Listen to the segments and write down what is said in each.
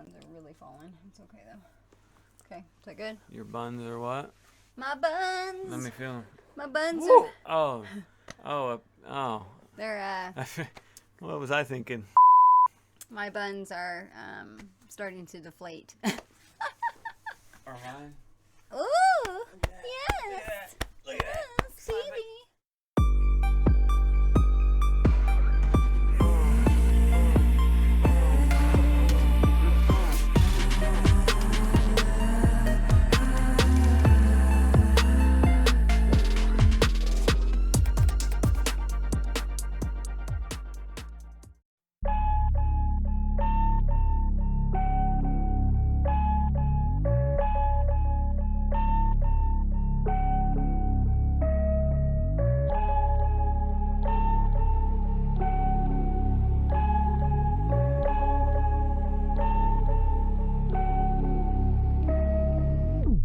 buns are really falling. It's okay though. Okay, is that good? Your buns are what? My buns. Let me feel them. My buns Woo! are. Oh. They're What was I thinking? My buns are starting to deflate. Are mine? Ooh! Yes! Look at that. Yes, baby!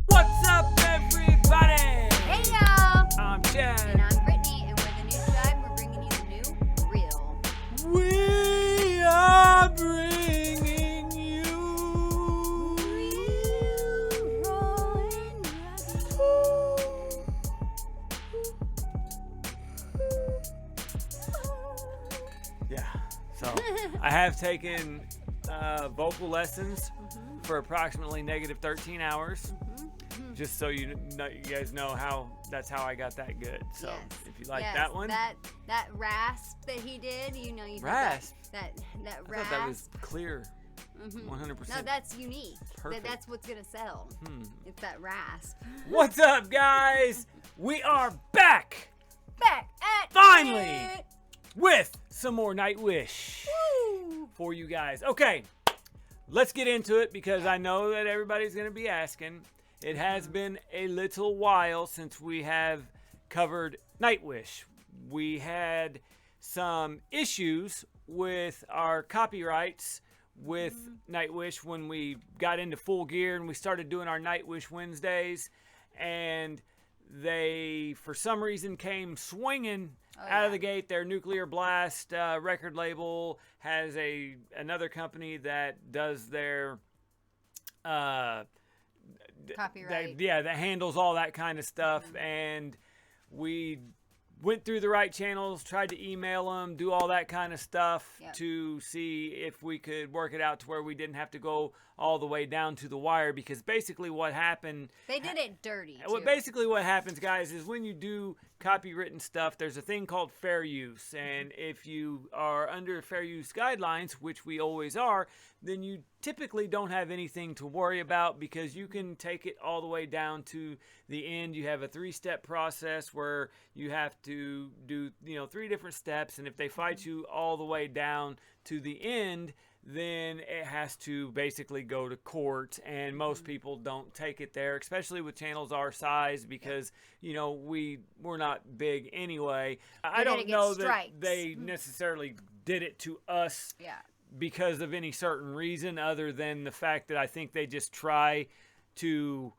What's up, everybody? Hey, y'all! I'm Chad. And I'm Brittany, and we're the new tribe. We're bringing you the new real. We are bringing you Yeah. So I have taken vocal lessons for approximately negative 13 hours. Just so you guys know that's how I got that good. So Yes. if you like Yes, that one, that rasp that he did, you rasp. that I rasp. thought that was clear, 100%. No, that's unique. Perfect. That's what's gonna sell. It's that rasp. What's up, guys? We are back Back at Finally! it. with some more Nightwish Woo! for you guys. Okay, let's get into it because I know that everybody's going to be asking. It has been a little while since we have covered Nightwish. We had some issues with our copyrights with Nightwish when we got into full gear and we started doing our Nightwish Wednesdays, and they for some reason came swinging out of the gate. Their Nuclear Blast record label has another company that does their Copyright. that handles all that kind of stuff. And we went through the right channels, tried to email them, do all that kind of stuff to see if we could work it out to where we didn't have to go all the way down to the wire, because basically what happened, They did it dirty, too. basically what happens, guys, is when you do copywritten stuff, there's a thing called fair use. And if you are under fair use guidelines, which we always are, then you typically don't have anything to worry about, because you can take it all the way down to the end. You have a 3-step process where you have to do 3 different steps, and if they fight you all the way down to the end, then it has to basically go to court. And most people don't take it there, especially with channels our size, because we're not big anyway. I don't know that they necessarily did it to us because of any certain reason, other than the fact that I think they just try to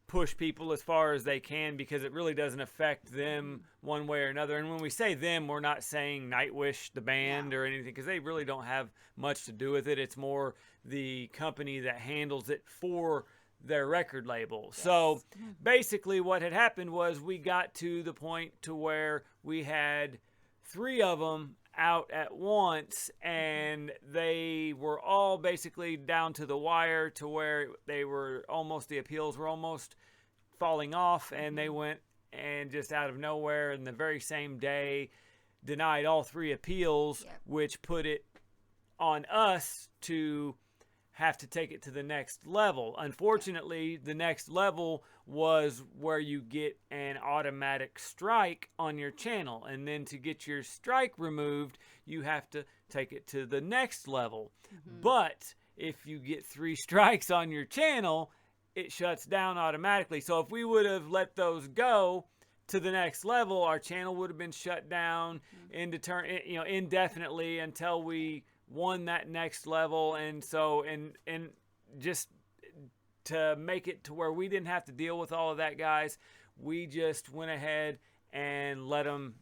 push people as far as they can, because it really doesn't affect them one way or another. And when we say them, we're not saying Nightwish the band or anything, because they really don't have much to do with it. It's more the company that handles it for their record label. So basically what had happened was we got to the point to where we had 3 of them out at once, and they were all basically down to the wire, to where they were almost, the appeals were almost falling off, and they went and just out of nowhere in the very same day denied all 3 appeals, which put it on us to have to take it to the next level. Unfortunately, the next level was where you get an automatic strike on your channel, and then to get your strike removed, you have to take it to the next level. But if you get 3 strikes on your channel, it shuts down automatically. So if we would have let those go to the next level, our channel would have been shut down indefinitely until we won that next level. And so and just to make it to where we didn't have to deal with all of that, guys, we just went ahead and let them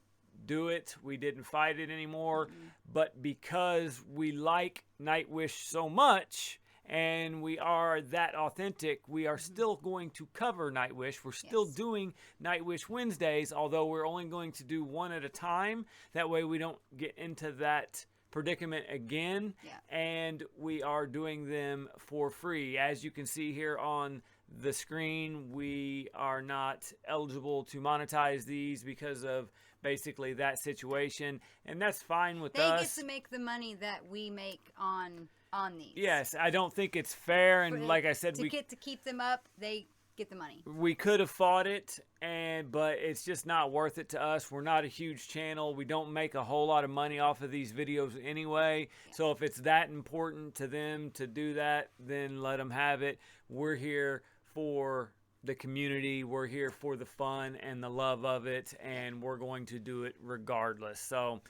do it. We didn't fight it anymore. But because we like Nightwish so much, and we are that authentic, we are still going to cover Nightwish. We're still doing Nightwish Wednesdays, although we're only going to do one at a time. That way we don't get into that predicament again. And we are doing them for free. As you can see here on the screen, we are not eligible to monetize these because of basically that situation, and that's fine with us. They get to make the money that we make on these. Yes, I don't think it's fair, and like I said, we get to keep them up. They get the money. We could have fought it, but it's just not worth it to us. We're not a huge channel. We don't make a whole lot of money off of these videos anyway. So if it's that important to them to do that, then let them have it. We're here for the community. We're here for the fun and the love of it, and we're going to do it regardless. So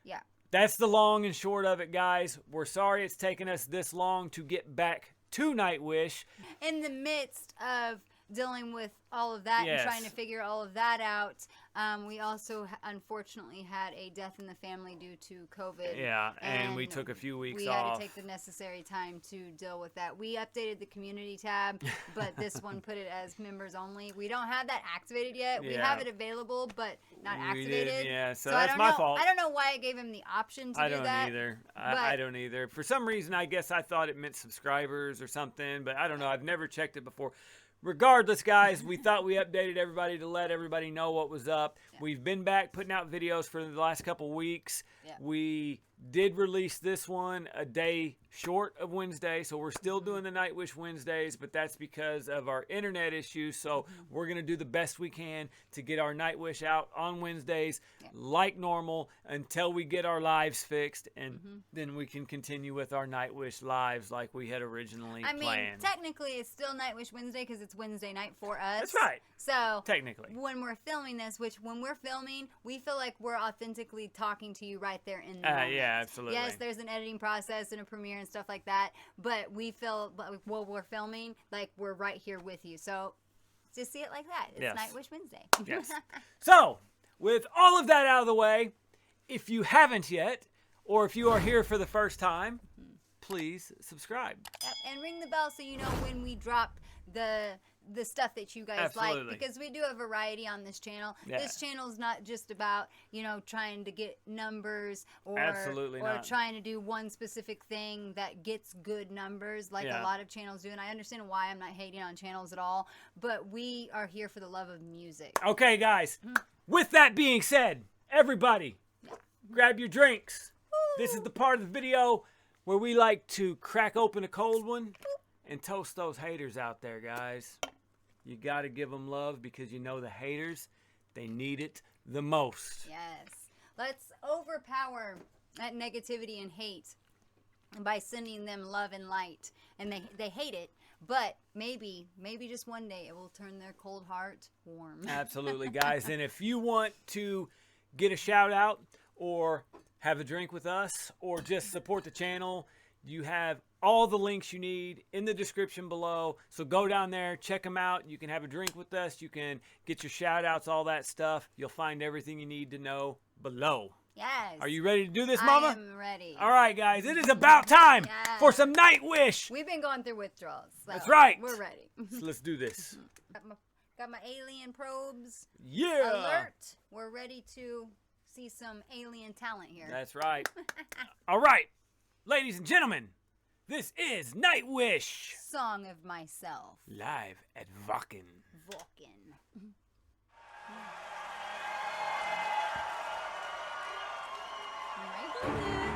yeah, that's the long and short of it, guys. We're sorry it's taken us this long to get back to Nightwish. In the midst of dealing with all of that and trying to figure all of that out, we also unfortunately had a death in the family due to COVID. Yeah, and we took a few weeks off. We had to take the necessary time to deal with that. We updated the community tab, but this one put it as members only. We don't have that activated yet. We have it available, but not activated. So that's my fault. I don't know why it gave him the option to do that. I don't either. For some reason, I guess I thought it meant subscribers or something, but I don't know. I've never checked it before. Regardless, guys, we thought we updated everybody to let everybody know what was up. We've been back putting out videos for the last couple weeks. We did release this one a day short of Wednesday, so we're still doing the Nightwish Wednesdays, but that's because of our internet issues. So we're going to do the best we can to get our Nightwish out on Wednesdays like normal until we get our lives fixed, and then we can continue with our Nightwish lives like we had originally planned. I mean, technically it's still Nightwish Wednesday because it's Wednesday night for us. That's right. So technically, when we're filming this, when we're filming, we feel like we're authentically talking to you right there in the moment. Yeah, absolutely. Yes, there's an editing process and a premiere and stuff like that, but we feel like while we're filming, like we're right here with you. So just see it like that. It's Nightwish Wednesday. Yes. So with all of that out of the way, if you haven't yet, or if you are here for the first time, please subscribe. And ring the bell so you know when we drop the stuff that you guys like, because we do a variety on this channel. This channel is not just about, you know, trying to get numbers or trying to do one specific thing that gets good numbers like a lot of channels do. And I understand why I'm not hating on channels at all, but we are here for the love of music. Okay, guys. With that being said, everybody, grab your drinks. This is the part of the video where we like to crack open a cold one and toast those haters out there, guys. You got to give them love because you know the haters, they need it the most. Yes. Let's overpower that negativity and hate by sending them love and light. And they hate it, but maybe just one day it will turn their cold heart warm. Absolutely, guys. And if you want to get a shout out or have a drink with us or just support the channel, you have all the links you need in the description below. So go down there, check them out. You can have a drink with us. You can get your shout outs, all that stuff. You'll find everything you need to know below. Yes. Are you ready to do this, Mama? I am ready. All right, guys. It is about time for some Nightwish. We've been going through withdrawals. So that's right. We're ready. So let's do this. Got my alien probes. Yeah. Alert. We're ready to see some alien talent here. That's right. All right. Ladies and gentlemen, this is Nightwish. Song of Myself. Live at Wacken. My goodness.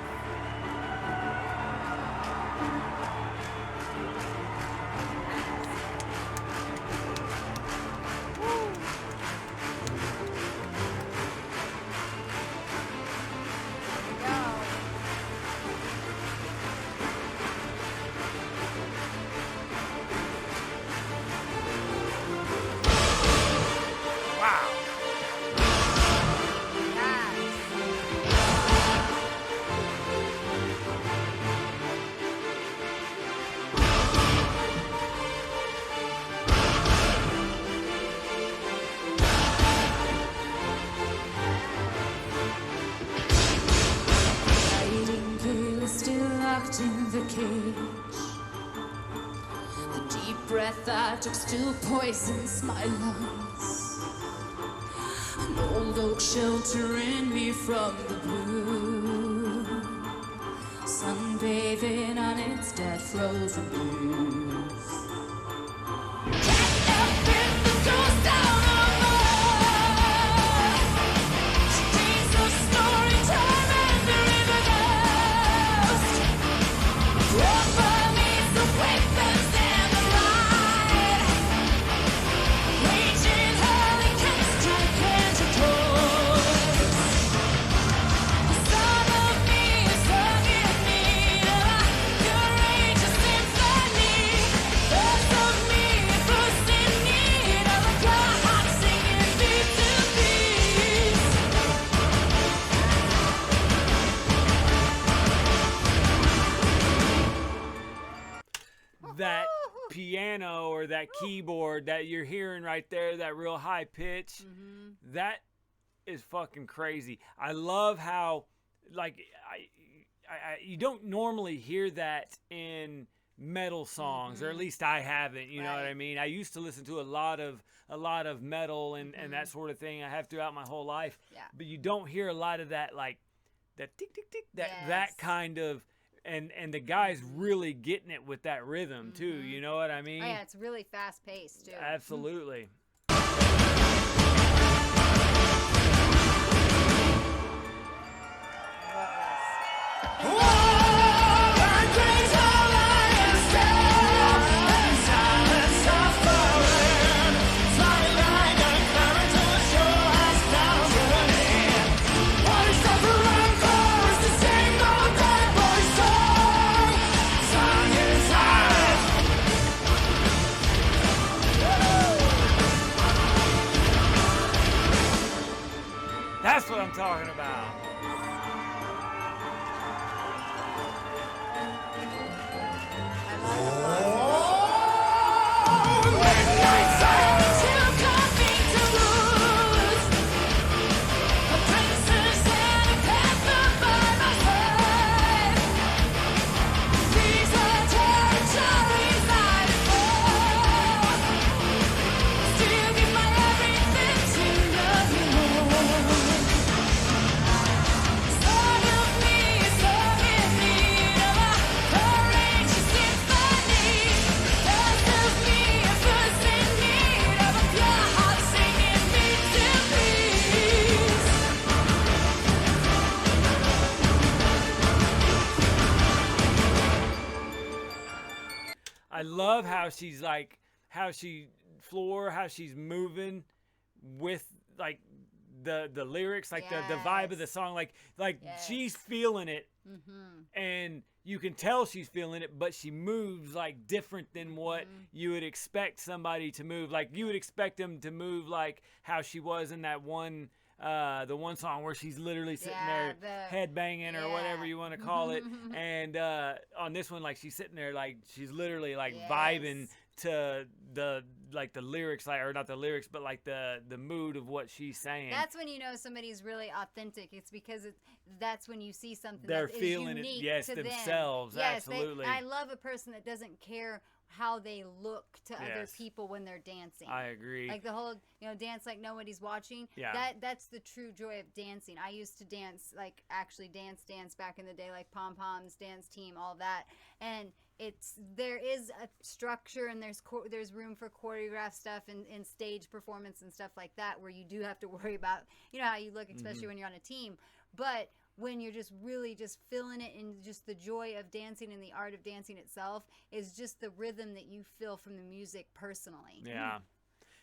breath I took still poisons my lungs. An old oak sheltering me from the blue, sunbathing on its dead frozen leaves. Get up in the ghost down on earth. Streets of storytime and the river ghost. Proper meets the weapons and the ride. Raging hurricanes strike into toys. The son of me is sung in need of a courageous symphony. Birth of me first in need of a God singing beat to beat. That piano or that keyboard that you're hearing right there, that real high pitch, that is fucking crazy. I love how, like, you don't normally hear that in metal songs, or at least I haven't. You know what I mean? I used to listen to a lot of metal and that sort of thing. I have throughout my whole life. Yeah. But you don't hear a lot of that, like that tick tick tick, that kind of. And the guy's really getting it with that rhythm too. You know what I mean? Oh yeah, it's really fast paced too. Absolutely. That's what I'm talking about. I love how she's like, how she's moving with like the lyrics, like the vibe of the song, like she's feeling it, and you can tell she's feeling it, but she moves like different than what you would expect somebody to move. Like you would expect them to move like how she was in that one. The one song where she's literally sitting there head banging or whatever you want to call it, and on this one, like she's sitting there like she's literally like vibing to the lyrics, like, or not the lyrics, but like the mood of what she's saying. That's when you know somebody's really authentic. It's because that's when you see something they're that feeling is unique it, yes, to themselves. Them. Yes, absolutely. I love a person that doesn't care how they look to other people when they're dancing. I agree. Like the whole, dance like nobody's watching. Yeah. That's the true joy of dancing. I used to dance, like actually dance back in the day, like pom-poms, dance team, all that. And there is a structure, and there's room for choreographed stuff and stage performance and stuff like that, where you do have to worry about, how you look, especially when you're on a team. But when you're just really just feeling it, and just the joy of dancing and the art of dancing itself is just the rhythm that you feel from the music personally. Yeah.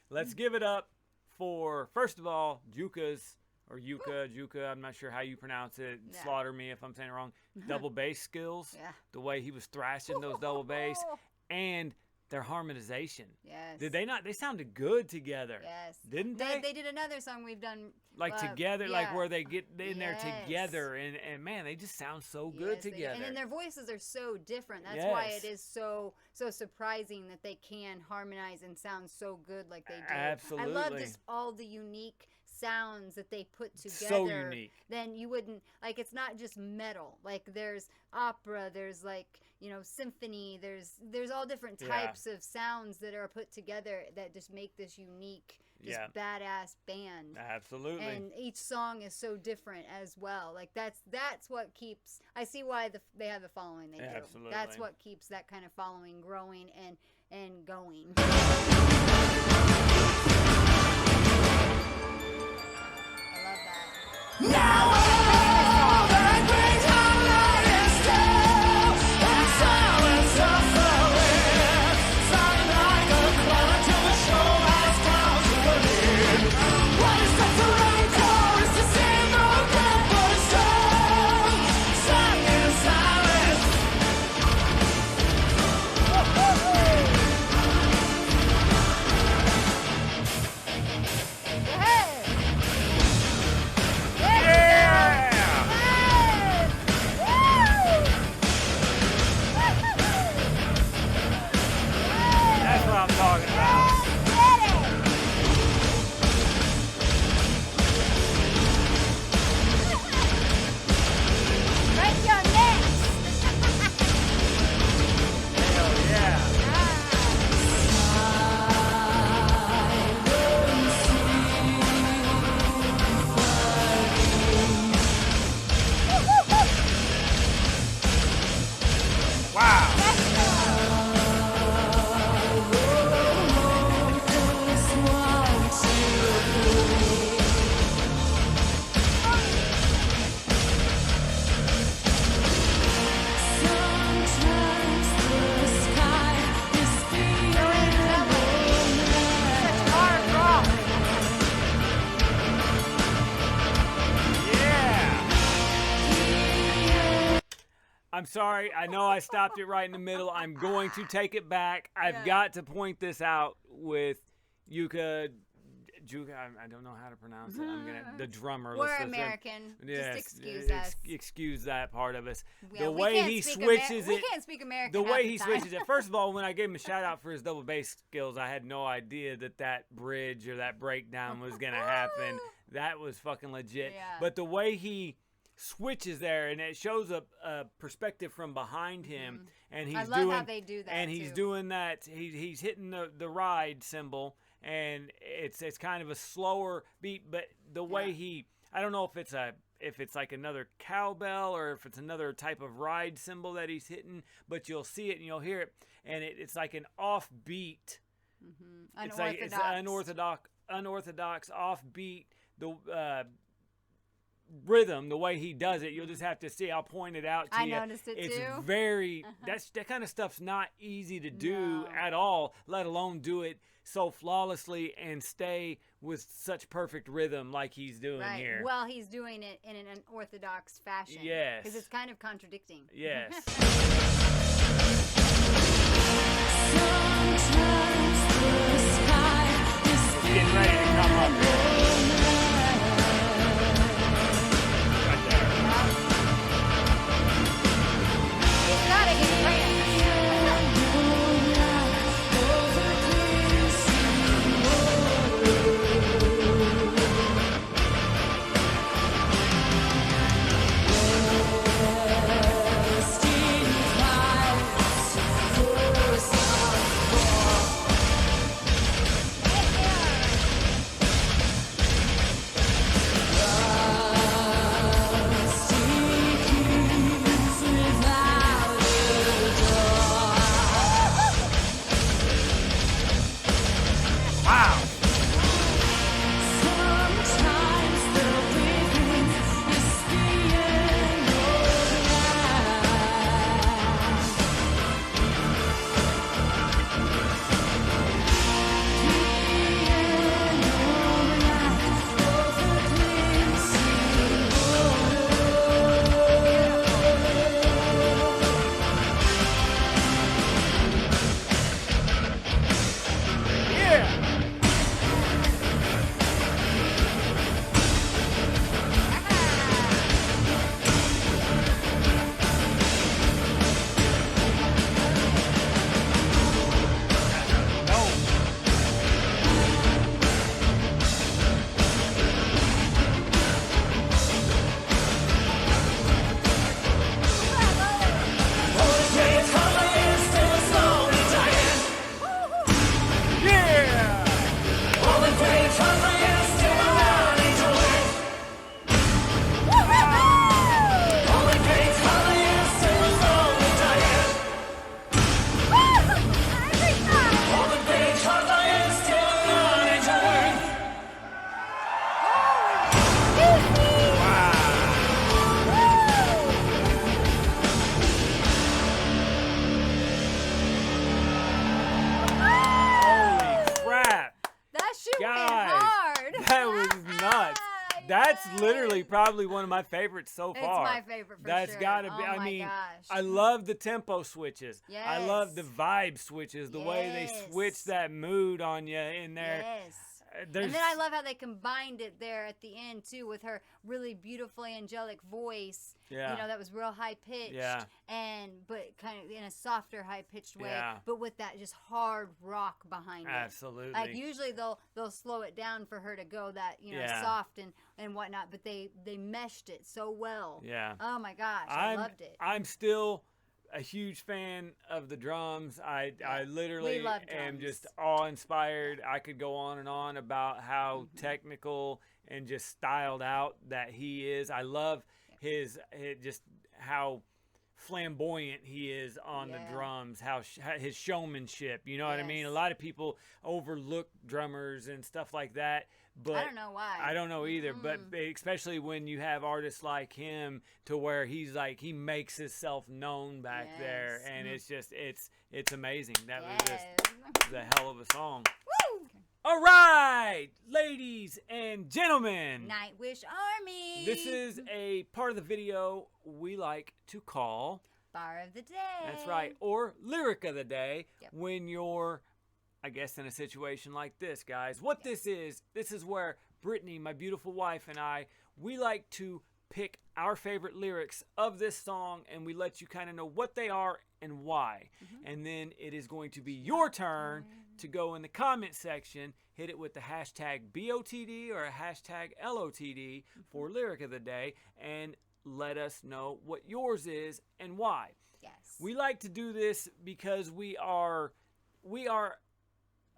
Let's give it up for, first of all, Juka's, or Juka, I'm not sure how you pronounce it. Yeah. Slaughter me if I'm saying it wrong. Double bass skills. Yeah. The way he was thrashing those double bass. And their harmonization. Yes. Did they not? They sounded good together. Yes. Didn't they? They did another song we've done. Like together, like where they get in there Yes. together, and man, they just sound so good together. And then their voices are so different. That's why it is so surprising that they can harmonize and sound so good like they do. Absolutely. I love just all the unique sounds that they put together, So unique. then you wouldn't, like, it's not just metal. Like, there's opera, there's, like, you know, symphony, there's all different types of sounds that are put together that just make this unique, just badass band. Absolutely. And each song is so different as well. Like, that's what keeps, I see why they have the following they do. Absolutely. That's what keeps that kind of following growing and going. I love that. Now all that great highlight is still in silence suffering, sounding like a cloud till the show has come to an end. What is that to rancor is to sing no death for the song, sung in silence. That's what I'm talking about. Break your necks. Hell yeah. Wow. I'm sorry. I know I stopped it right in the middle. I'm going to take it back. I've got to point this out with Juka. I don't know how to pronounce it. The drummer. We're American. Yes, Just excuse us. Excuse that part of us. Yeah, The we way can't he speak switches we it. can't speak American. The half way the he time. switches it. First of all, when I gave him a shout out for his double bass skills, I had no idea that bridge or that breakdown was gonna happen. That was fucking legit. Yeah. But the way he switches there, and it shows a perspective from behind him, and he's I love doing how they do that. and he's too. doing that. He's hitting the ride cymbal, and it's kind of a slower beat. But the way I don't know if it's like another cowbell or if it's another type of ride cymbal that he's hitting, but you'll see it and you'll hear it, and it's like an offbeat. It's like it's unorthodox offbeat. The rhythm, the way he does it, you'll just have to see. I'll point it out to you. I noticed it it's too. very that kind of stuff's not easy to do at all, let alone do it so flawlessly and stay with such perfect rhythm like he's doing here. Well, he's doing it in an unorthodox fashion. Yes. Because it's kind of contradicting. Yes. It's getting ready to come up here. Right there. He's gotta get crazy. That's literally probably one of my favorites so far. It's my favorite for That's sure. gotta be. Oh I my mean, gosh. I love the tempo switches. Yes. I love the vibe switches. The way they switch that mood on you in there. Yes. And There's, then I love how they combined it there at the end too with her really beautifully angelic voice. Yeah. You know, that was real high pitched. Yeah. But kind of in a softer high pitched way. Yeah. But with that just hard rock behind it. Absolutely. Like usually they'll slow it down for her to go that, you know, soft and whatnot, but they meshed it so well. Yeah. Oh my gosh, I loved it. I'm still a huge fan of the drums. I literally am just awe-inspired. I could go on and on about how technical and just styled out that he is. I love his just how flamboyant he is on the drums, how his showmanship, you know what I mean? A lot of people overlook drummers and stuff like that, but I don't know why. I don't know either, but especially when you have artists like him to where he's like, he makes himself known back there, and it's just, it's amazing. That was just the hell of a song. Woo! All right, ladies and gentlemen. Nightwish Army. This is a part of the video we like to call Bar of the Day. That's right, or Lyric of the Day Yep. when you're, I guess, in a situation like this, guys. What this is where Brittany, my beautiful wife, and I, we like to pick our favorite lyrics of this song, and we let you kind of know what they are and why. And then it is going to be your turn to go in the comment section, hit it with the hashtag BOTD or a hashtag LOTD for Lyric of the Day, and let us know what yours is and why. Yes. We like to do this because we are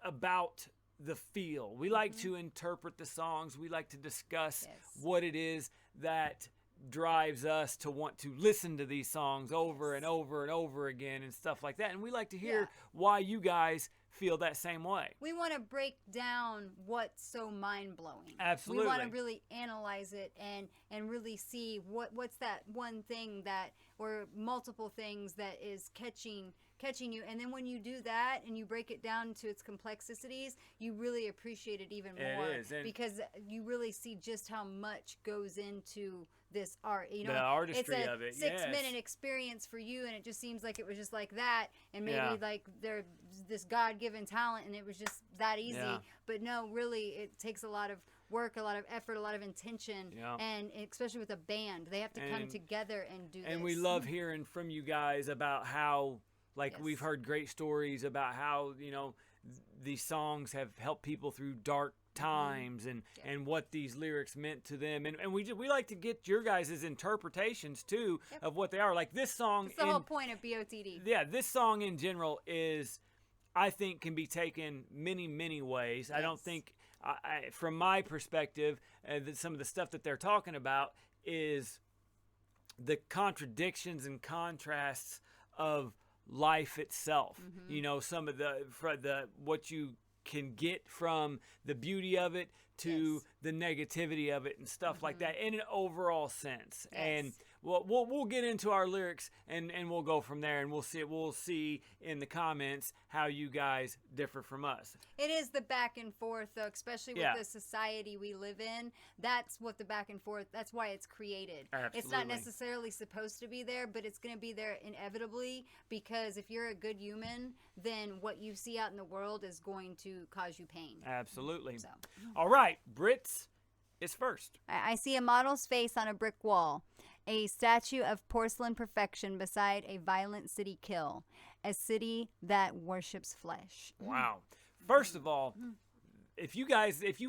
about the feel. We like to interpret the songs. We like to discuss what it is that drives us to want to listen to these songs over and over and over again and stuff like that. And we like to hear why you guys feel that same way. We want to break down what's so mind-blowing. Absolutely. We want to really analyze it and really see what's that one thing that, or multiple things that is catching you. And then when you do that and you break it down to its complexities, you really appreciate it even more. It is. And because you really see just how much goes into this art. You know, the artistry it's a of it. 6-minute experience for you, and it just seems like it was just like that, and maybe Yeah. like they're this God-given talent, and it was just that easy. Yeah. But no, really, it takes a lot of work, a lot of effort, a lot of intention, Yeah. and especially with a band, they have to come And- together and do this. And we love hearing from you guys about how, like, we've heard great stories about how, you know, these songs have helped people through dark times and what these lyrics meant to them. And we like to get your guys' interpretations, too, of what they are. Like this song. It's the whole point of BOTD. Yeah, this song in general is, I think, can be taken many, many ways. I don't think, from my perspective, some of the stuff that they're talking about is the contradictions and contrasts of life itself. You know, some of the what you can get from the beauty of it to the negativity of it and stuff like that in an overall sense. And we'll get into our lyrics and we'll go from there, and we'll see in the comments how you guys differ from us. It is the back and forth, though, especially with the society we live in. That's what the back and forth, that's why it's created. Absolutely. It's not necessarily supposed to be there, but it's going to be there inevitably, because if you're a good human, then what you see out in the world is going to cause you pain. Absolutely. So. All right, Brits is first. I see a model's face on a brick wall, a statue of porcelain perfection beside a violent city kill, a city that worships flesh. Wow. First of all, if you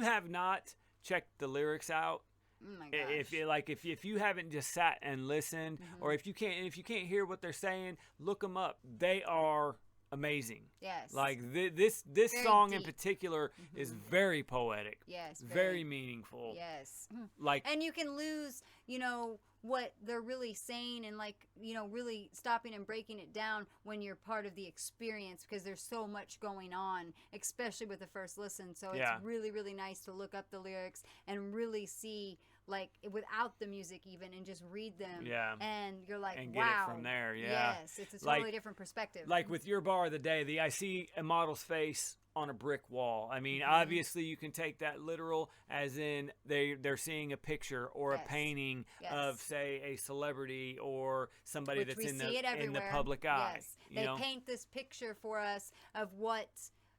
have not checked the lyrics out, Oh my gosh. if you haven't just sat and listened, or if you can't hear what they're saying, look them up. They are amazing. Yes. Like this Very song in deep. particular is very poetic. Yes. Very meaningful. Yes. Like, And you can lose, you know, what they're really saying, and like, you know, really stopping and breaking it down when you're part of the experience, because there's so much going on, especially with the first listen. So it's really, really nice to look up the lyrics and really see, like, without the music even, and just read them. Yeah. And you're like, and get wow. it from there. Yeah. Yes. It's a totally different perspective. Like with your bar of the day, I see a model's face on a brick wall. I mean, obviously you can take that literal as in they're seeing a picture or a painting of, say, a celebrity or somebody Which that's we in see it the everywhere. public eye. Yes. You They know? paint this picture for us of what,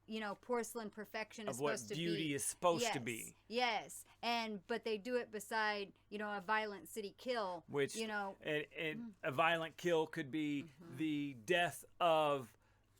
you know, porcelain perfection is Of what supposed to be. beauty is supposed to be. Yes. But they do it beside, you know, a violent city kill. Which, you know, and a violent kill could be the death of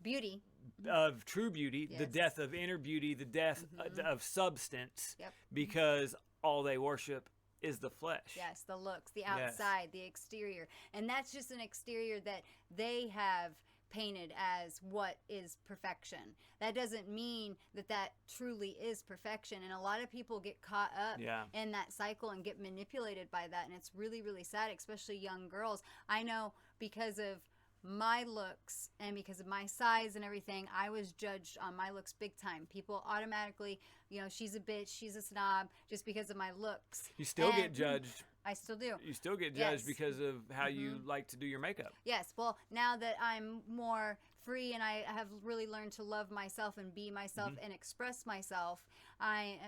beauty. Of true beauty, the Yes. death of inner beauty, the death of substance, Yep. because all they worship is the flesh. Yes, the looks, the outside, the exterior. And that's just an exterior that they have painted as what is perfection. That doesn't mean that that truly is perfection. And a lot of people get caught up in that cycle and get manipulated by that. And it's really, really sad, especially young girls. I know because of my looks and because of my size and everything, I was judged on my looks big time. People automatically, you know, she's a bitch, she's a snob, just because of my looks. You still get judged. I still do. You still get judged because of how you like to do your makeup. Yes. Well, now that I'm more free and I have really learned to love myself and be myself and express myself, I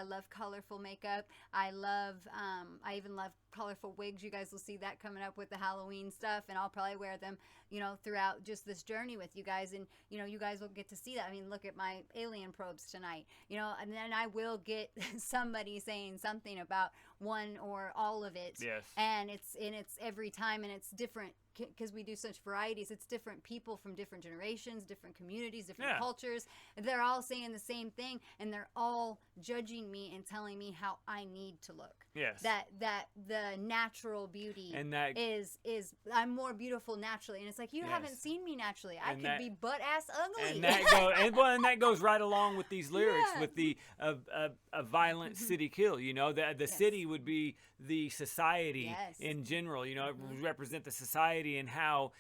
love colorful makeup. I even love colorful wigs. You guys will see that coming up with the Halloween stuff, and I'll probably wear them, you know, throughout just this journey with you guys. And, you know, you guys will get to see that. I mean, look at my alien probes tonight, you know, and then I will get somebody saying something about one or all of it. Yes. And it's every time, and it's different because we do such varieties. It's different people from different generations, different communities, different cultures. They're all saying the same thing, and they're all judging me and telling me how I need to look. Yes. That the natural beauty And that- is I'm more beautiful naturally, and it's like you haven't seen me naturally. I could be butt ass ugly. And that goes right along with these lyrics with the a violent city kill. You know, the city would be the society in general. You know, it would represent the society and how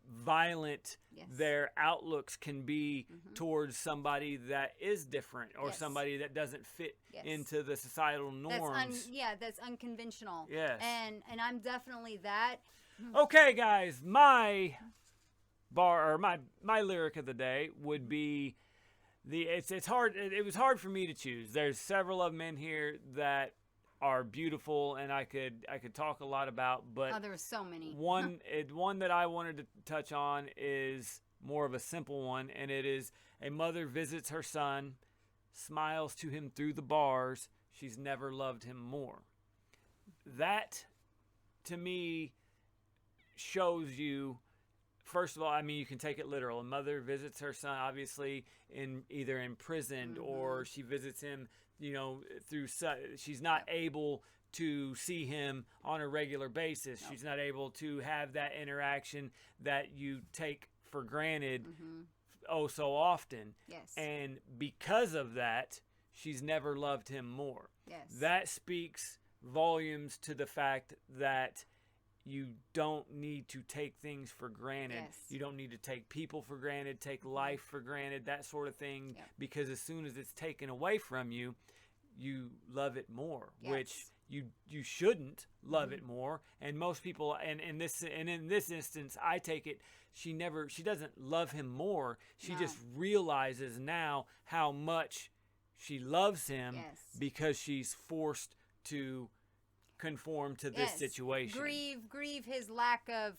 violent their outlooks can be towards somebody that is different or somebody that doesn't fit into the societal norms. That's unconventional. Yes. And I'm definitely that. Okay, guys, my lyric of the day would be it's hard. It was hard for me to choose. There's several of them in here that are beautiful, and I could talk a lot about, but there were so many. One that I wanted to touch on is more of a simple one, and it is: a mother visits her son, smiles to him through the bars. She's never loved him more. That, to me, shows you. First of all, I mean, you can take it literal. A mother visits her son, obviously, either imprisoned or she visits him, you know, she's not able to see him on a regular basis. She's not able to have that interaction that you take for granted oh so often. Yes. And because of that, she's never loved him more. Yes. That speaks volumes to the fact that you don't need to take things for granted. Yes. You don't need to take people for granted, take life for granted, that sort of thing. Yep. Because as soon as it's taken away from you, you love it more, which you shouldn't love it more. And most people, and in this instance, I take it, she doesn't love him more. She just realizes now how much she loves him because she's forced to conform to this situation. Grieve his lack of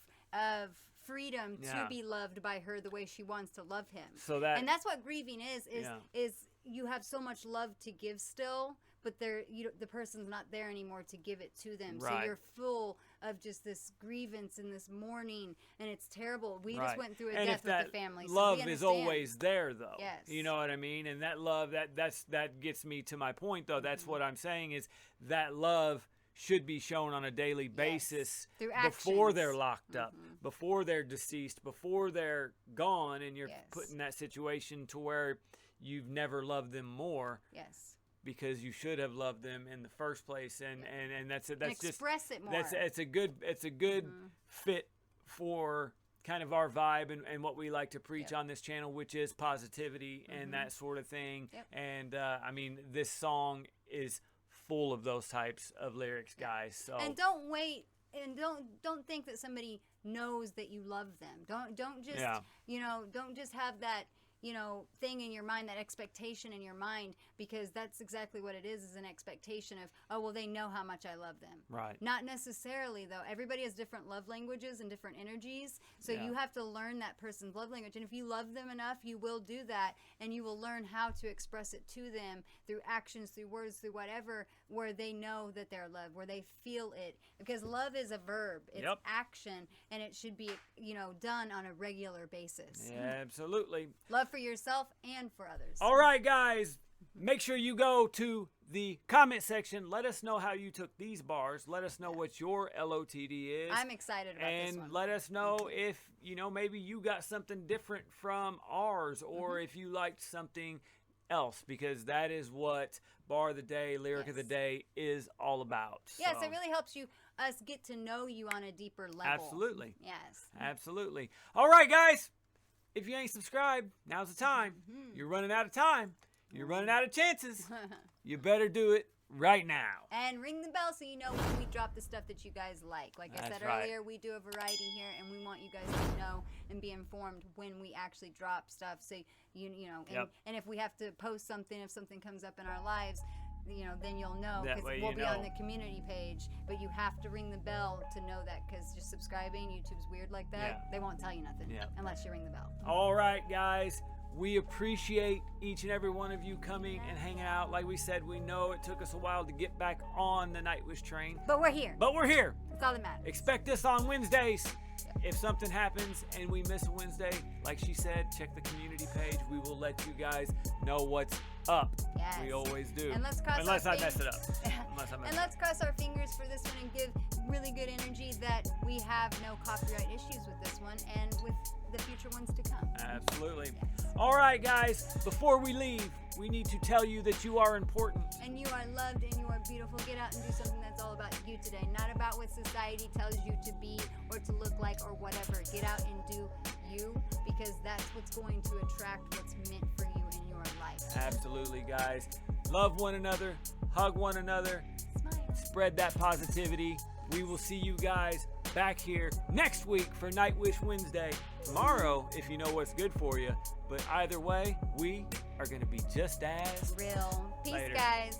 freedom to be loved by her the way she wants to love him. And that's what grieving is you have so much love to give still, but the person's not there anymore to give it to them. Right. So you're full of just this grievance and this mourning, and it's terrible. We just went through a death with the family. Love so we is understand. always there, though. Yes. You know what I mean? And that love, that gets me to my point, though. That's what I'm saying is that love should be shown on a daily basis before they're locked up, before they're deceased, before they're gone, and you're put in that situation to where you've never loved them more. Yes. Because you should have loved them in the first place, and that's just express it more. It's a good fit for kind of our vibe and what we like to preach on this channel, which is positivity and that sort of thing. Yep. And I mean, this song is full of those types of lyrics, guys. So and don't wait, and don't think that somebody knows that you love them. Don't just don't just have that thing in your mind, that expectation in your mind, because that's exactly what it is an expectation of, oh, well, they know how much I love them. Right. Not necessarily, though. Everybody has different love languages and different energies, so you have to learn that person's love language. And if you love them enough, you will do that, and you will learn how to express it to them through actions, through words, through whatever, where they know that they're loved, where they feel it. Because love is a verb. It's action, and it should be, done on a regular basis. Yeah, absolutely. Love for yourself and for others. All right, guys. Make sure you go to the comment section. Let us know how you took these bars. Let us know what your LOTD is. I'm excited about this one. And let us know if, maybe you got something different from ours, or if you liked something else, because that is what Bar of the Day, Lyric of the Day is all about. Yes, So, it really helps us get to know you on a deeper level. absolutely. Yes. Absolutely. All right, guys. If you ain't subscribed, now's the time. You're running out of time. You're running out of chances. You better do it right now. And ring the bell so you know when we drop the stuff that you guys like. Like I said earlier, we do a variety here, and we want you guys to know and be informed when we actually drop stuff. So and if we have to post something, if something comes up in our lives, then you'll know, because we'll be on the community page. But you have to ring the bell to know that, because just subscribing, YouTube's weird like that. They won't tell you nothing unless you ring the bell. All right, guys. We appreciate each and every one of you coming and hanging out. Like we said, we know it took us a while to get back on the Nightwish train. But we're here. That's all that matters. Expect us on Wednesdays. If something happens and we miss a Wednesday, like she said, check the community page. We will let you guys know what's up. Yes. We always do. And let's cross Unless our I mess it up. And let's cross our fingers for this one and give really good energy that we have no copyright issues with this one and with the future ones to come. Absolutely. Yes. All right, guys. Before we leave, we need to tell you that you are important. And you are loved and you are beautiful. Get out and do something that's all about you today. Not about what society tells you to be or to look like or whatever. Get out and do you, because that's what's going to attract what's meant for you in your life. Absolutely, guys. Love one another. Hug one another. Smile. Spread that positivity. We will see you guys back here next week for Nightwish Wednesday. Tomorrow, if you know what's good for you. But either way, we are going to be just as real. Peace, later. guys.